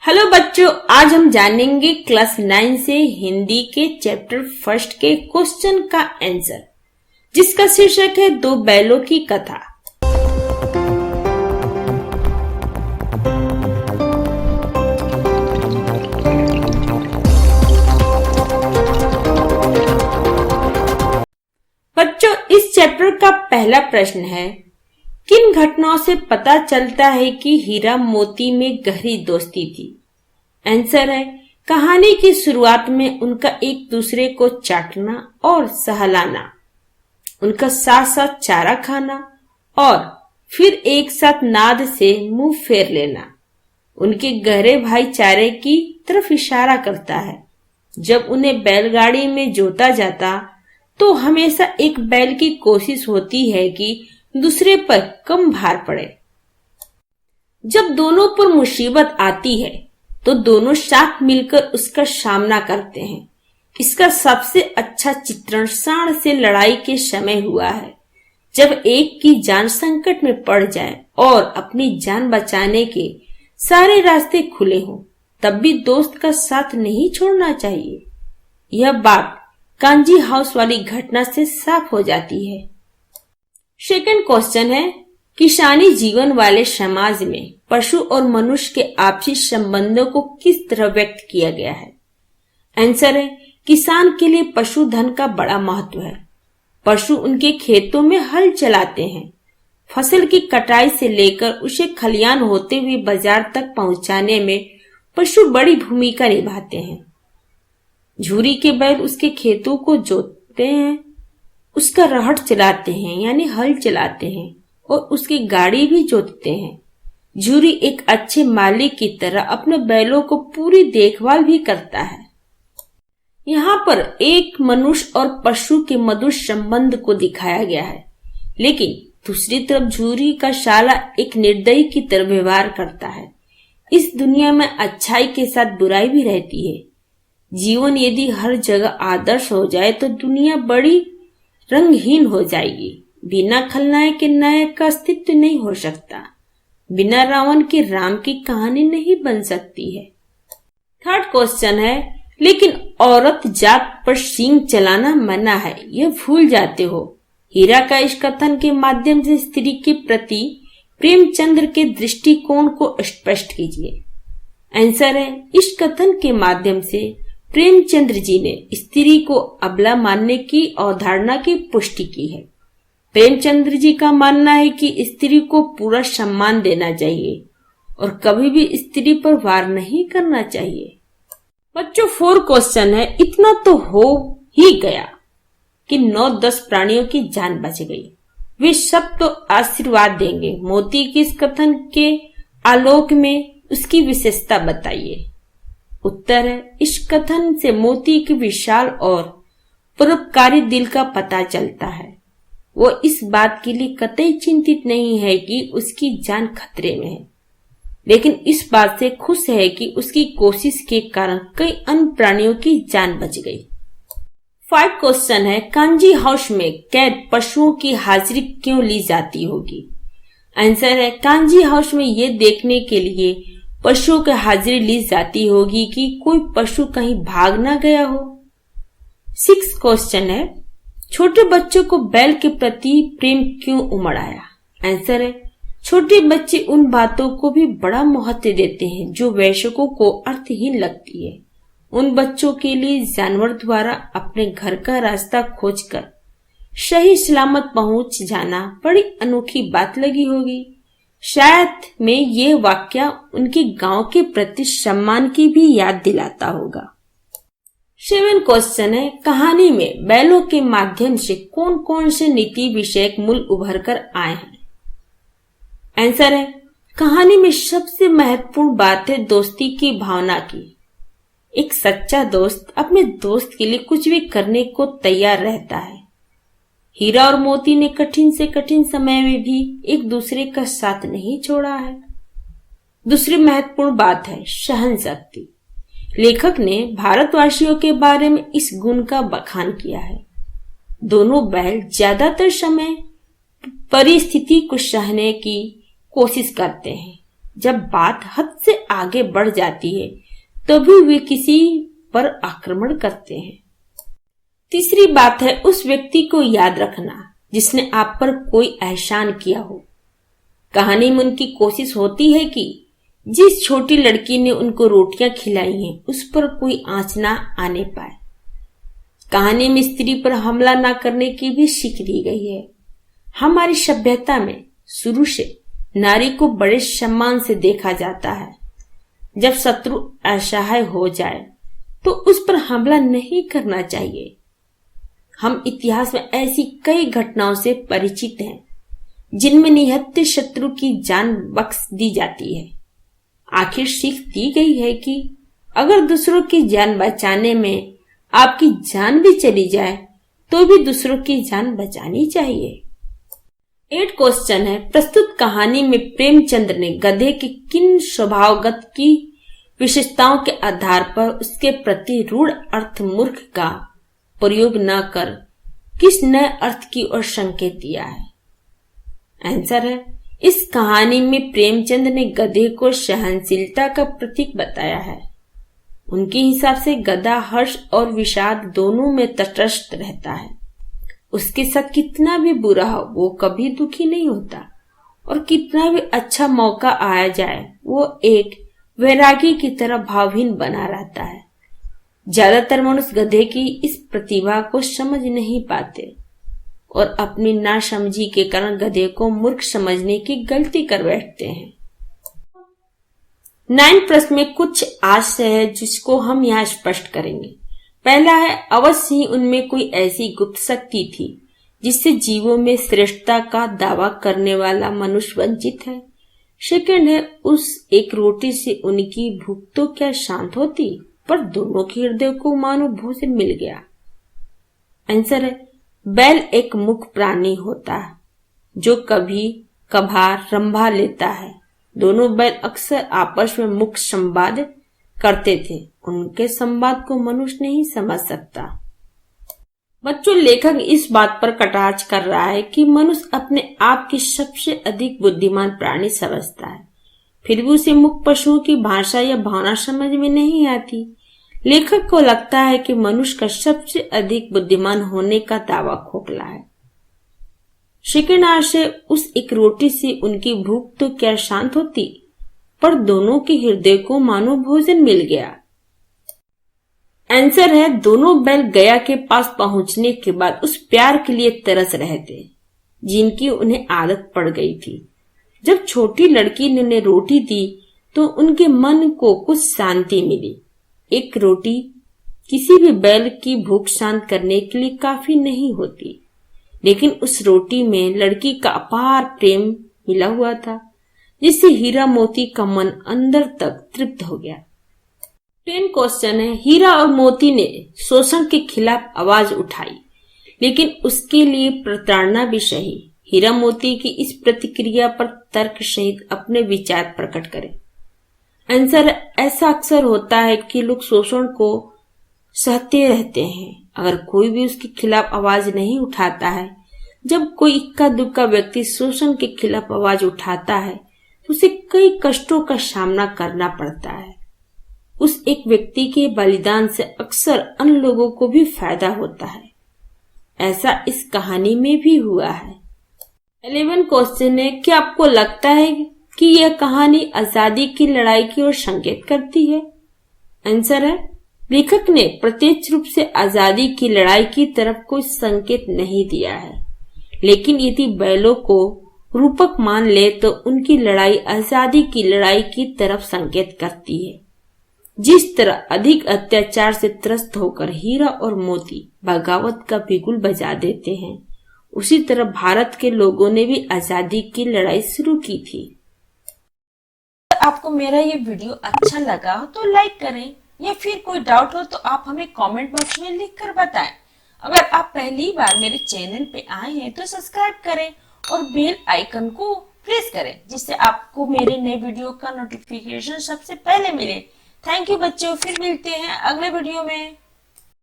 Hello बच्चों, आज हम जानेंगे क्लास 9 से हिंदी के चैप्टर फर्स्ट के क्वेश्चन का आंसर, जिसका शीर्षक है दो बैलों की कथा। बच्चों, इस चैप्टर का पहला प्रश्न है, किन घटनाओं से पता चलता है कि हीरा मोती में गहरी दोस्ती थी? आंसर है, कहानी की शुरुआत में उनका एक दूसरे को चाटना और सहलाना, उनका साथ साथ चारा खाना और फिर एक साथ नाद से मुंह फेर लेना उनके गहरे भाईचारे की तरफ इशारा करता है। जब उन्हें बैलगाड़ी में जोता जाता तो हमेशा एक बैल की कोशिश होती है कि दूसरे पर कम भार पड़े। जब दोनों पर मुसीबत आती है तो दोनों साथ मिलकर उसका सामना करते हैं। इसका सबसे अच्छा चित्रण सांड से लड़ाई के समय हुआ है, जब एक की जान संकट में पड़ जाए और अपनी जान बचाने के सारे रास्ते खुले हों, तब भी दोस्त का साथ नहीं छोड़ना चाहिए। यह बात कांजी हाउस वाली घटना से साफ हो जाती है। सेकंड क्वेश्चन है, किसानी जीवन वाले समाज में पशु और मनुष्य के आपसी संबंधों को किस तरह व्यक्त किया गया है? आंसर है, किसान के लिए पशुधन का बड़ा महत्व है। पशु उनके खेतों में हल चलाते हैं। फसल की कटाई से लेकर उसे खलियान होते हुए बाजार तक पहुंचाने में पशु बड़ी भूमिका निभाते हैं। झूरी के बैल उसके खेतों को जोतते हैं, उसका रहट चलाते हैं यानी हल चलाते हैं और उसकी गाड़ी भी जोतते हैं। झूरी एक अच्छे मालिक की तरह अपने बैलों को पूरी देखभाल भी करता है। यहाँ पर एक मनुष्य और पशु के मधुर संबंध को दिखाया गया है, लेकिन दूसरी तरफ झूरी का साला एक निर्दयी की तरह व्यवहार करता है। इस दुनिया में अच्छाई के साथ बुराई भी रहती है। जीवन यदि हर जगह आदर्श हो जाए तो दुनिया बड़ी रंगहीन हो जाएगी। बिना खलनायक के नायक का अस्तित्व नहीं हो सकता। बिना रावण के राम की कहानी नहीं बन सकती है। थर्ड क्वेश्चन है, लेकिन औरत जात पर सींग चलाना मना है, यह भूल जाते हो। हीरा का इस कथन के माध्यम से स्त्री के प्रति प्रेमचंद्र के दृष्टिकोण को स्पष्ट कीजिए। आंसर है, इस कथन के माध्यम से प्रेमचंद्र जी ने स्त्री को अबला मानने की अवधारणा की पुष्टि की है। प्रेमचंद्र जी का मानना है कि स्त्री को पूरा सम्मान देना चाहिए और कभी भी स्त्री पर वार नहीं करना चाहिए। बच्चों, 4 क्वेश्चन है, इतना तो हो ही गया कि 9-10 प्राणियों की जान बच गई। वे सब तो आशीर्वाद देंगे। मोती के इस कथन के आलोक में उसकी विशेषता बताइए। उत्तर है, इस कथन से मोती के विशाल और परोपकारी दिल का पता चलता है। वो इस बात के लिए कतई चिंतित नहीं है कि उसकी जान खतरे में है, लेकिन इस बात से खुश है कि उसकी कोशिश के कारण कई अन्य प्राणियों की जान बच गई। 5 क्वेश्चन है, कांजी हाउस में कैद पशुओं की हाजिरी क्यों ली जाती होगी? आंसर है, कांजी हाउस में ये देखने के लिए पशुओं की हाजिरी ली जाती होगी कि कोई पशु कहीं भाग ना गया हो। 6 क्वेश्चन है, छोटे बच्चों को बैल के प्रति प्रेम क्यों उमड़ आया? आंसर है, छोटे बच्चे उन बातों को भी बड़ा महत्व देते हैं जो वयस्कों को अर्थहीन लगती है। उन बच्चों के लिए जानवर द्वारा अपने घर का रास्ता खोजकर सही सलामत पहुंच जाना बड़ी अनोखी बात लगी होगी। शायद में ये वाक्य उनके गांव के प्रति सम्मान की भी याद दिलाता होगा। 7 क्वेश्चन है, कहानी में बैलों के माध्यम से कौन कौन से नीति विषयक मूल उभर कर आए हैं? आंसर है, कहानी में सबसे महत्वपूर्ण बात है दोस्ती की भावना की। एक सच्चा दोस्त अपने दोस्त के लिए कुछ भी करने को तैयार रहता है। हीरा और मोती ने कठिन से कठिन समय में भी एक दूसरे का साथ नहीं छोड़ा है। दूसरी महत्वपूर्ण बात है सहन शक्ति। लेखक ने भारतवासियों के बारे में इस गुण का बखान किया है। दोनों बैल ज्यादातर समय परिस्थिति को सहने की कोशिश करते हैं जब बात हद से आगे बढ़ जाती है तभी वे किसी पर आक्रमण करते हैं। तीसरी बात है उस व्यक्ति को याद रखना जिसने आप पर कोई एहसान किया हो। कहानी में उनकी कोशिश होती है कि जिस छोटी लड़की ने उनको रोटियां खिलाई हैं उस पर कोई आंच ना आने पाए। कहानी में स्त्री पर हमला ना करने की भी सीख दी गई है। हमारी सभ्यता में शुरू से नारी को बड़े सम्मान से देखा जाता है। जब शत्रु असहाय हो जाए तो उस पर हमला नहीं करना चाहिए। हम इतिहास में ऐसी कई घटनाओं से परिचित हैं जिनमें निहत्थे शत्रु की जान बख्श दी जाती है। आखिर सीख दी गई है कि अगर दूसरों की जान बचाने में आपकी जान भी चली जाए तो भी दूसरों की जान बचानी चाहिए। 8 क्वेश्चन है, प्रस्तुत कहानी में प्रेमचंद ने गधे की किन स्वभावगत की विशेषताओं के आधार पर उसके प्रति रूढ़ अर्थ मूर्ख का प्रयोग न कर किस नए अर्थ की ओर संकेत दिया है? आंसर है, इस कहानी में प्रेमचंद ने गधे को सहनशीलता का प्रतीक बताया है। उनके हिसाब से गधा हर्ष और विषाद दोनों में तटस्थ रहता है। उसके साथ कितना भी बुरा हो वो कभी दुखी नहीं होता और कितना भी अच्छा मौका आया जाए वो एक वैरागी की तरह भावहीन बना रहता है। ज्यादातर मनुष्य गधे की इस प्रतिभा को समझ नहीं पाते और अपनी नासमझी के कारण गधे को मूर्ख समझने की गलती कर बैठते हैं। 9 प्रश्न में कुछ आशय है जिसको हम यहाँ स्पष्ट करेंगे। पहला है, अवश्य ही उनमें कोई ऐसी गुप्त शक्ति थी जिससे जीवों में श्रेष्ठता का दावा करने वाला मनुष्य वंचित है। सेकंड है, उस एक रोटी से उनकी भूख तो क्या शांत होती, पर दोनों के हृदय को मानो भोजन मिल गया। आंसर है, बैल एक मुख प्राणी होता है जो कभी कभार रंभा लेता है। दोनों बैल अक्सर आपस में मुख संवाद करते थे। उनके संवाद को मनुष्य नहीं समझ सकता। बच्चों, लेखक इस बात पर कटाक्ष कर रहा है कि मनुष्य अपने आप की सबसे अधिक बुद्धिमान प्राणी समझता है, फिर भी उसे मुख पशुओं की भाषा या भावना समझ में नहीं आती। लेखक को लगता है कि मनुष्य का सबसे अधिक बुद्धिमान होने का दावा खोखला है। सेकंड आशय, उस एक रोटी से उनकी भूख तो क्या शांत होती, पर दोनों के हृदय को मानो भोजन मिल गया। आंसर है, दोनों बैल गया के पास पहुंचने के बाद उस प्यार के लिए तरस रहे थे जिनकी उन्हें आदत पड़ गई थी। जब छोटी लड़की ने उन्हें रोटी दी तो उनके मन को कुछ शांति मिली। एक रोटी किसी भी बैल की भूख शांत करने के लिए काफी नहीं होती, लेकिन उस रोटी में लड़की का अपार प्रेम मिला हुआ था जिससे हीरा मोती का मन अंदर तक तृप्त हो गया। 10 क्वेश्चन है, हीरा और मोती ने शोषण के खिलाफ आवाज उठाई लेकिन उसके लिए प्रताड़ना भी सही। हीरा मोती की इस प्रतिक्रिया पर तर्क सहित अपने विचार प्रकट करें। आंसर, ऐसा अक्सर होता है कि लोग शोषण को सहते रहते हैं अगर कोई भी उसके खिलाफ आवाज नहीं उठाता है। जब कोई इक्का दुक्का व्यक्ति शोषण के खिलाफ आवाज उठाता है तो उसे कई कष्टों का सामना करना पड़ता है। उस एक व्यक्ति के बलिदान से अक्सर अन्य लोगों को भी फायदा होता है। ऐसा इस कहानी में भी हुआ है। 11 क्वेश्चन है, क्या आपको लगता है कि यह कहानी आजादी की लड़ाई की ओर संकेत करती है? आंसर है, लेखक ने प्रत्यक्ष रूप से आजादी की लड़ाई की तरफ कोई संकेत नहीं दिया है, लेकिन यदि बैलों को रूपक मान ले तो उनकी लड़ाई आजादी की लड़ाई की तरफ संकेत करती है। जिस तरह अधिक अत्याचार से त्रस्त होकर हीरा और मोती बगावत का बिगुल बजा देते हैं, उसी तरह भारत के लोगों ने भी आजादी की लड़ाई शुरू की थी। आपको मेरा ये वीडियो अच्छा लगा हो तो लाइक करें, या फिर कोई डाउट हो तो आप हमें कमेंट बॉक्स में लिखकर बताएं। अगर आप पहली बार मेरे चैनल पे आए हैं तो सब्सक्राइब करें और बेल आइकन को प्रेस करें जिससे आपको मेरे नए वीडियो का नोटिफिकेशन सबसे पहले मिले। थैंक यू बच्चों, फिर मिलते हैं अगले वीडियो में।